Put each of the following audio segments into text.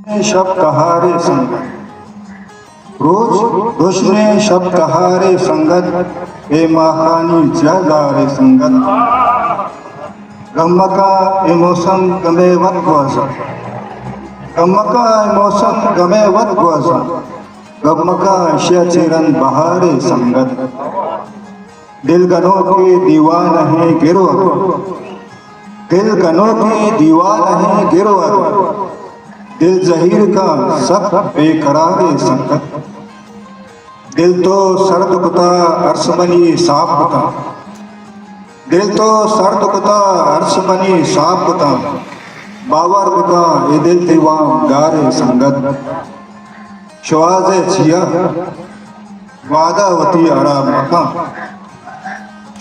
शब कहारे संगत, रोज दुश्मने शब कहारे संगत, ए माखानी जगारे संगत, गमका ए मौसम गमे वत गोसा, गमका ए मौसम गमे वत गोसा, गमका शेचिरन बहारे संगत, दिल गनों के दीवाना है गिरो, दिल गनों के दीवाना है गिरो, दिल जहीर का सब बेकरारे संगत, दिल तो सर्द कुता अर्श बनी साफ कुता, दिल तो सर्द कुता अर्श बनी साफ कुता, बावर कुता ये दिल दीवान गारे संगत, शवाज़े छिया वादावती आराम मका,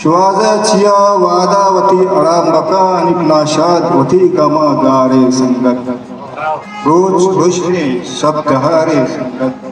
शवाज़े छिया वादावती आराम मका, निकनाशाद वती गमा गारे संगत, रोज खुश ने सब कहारे संगत।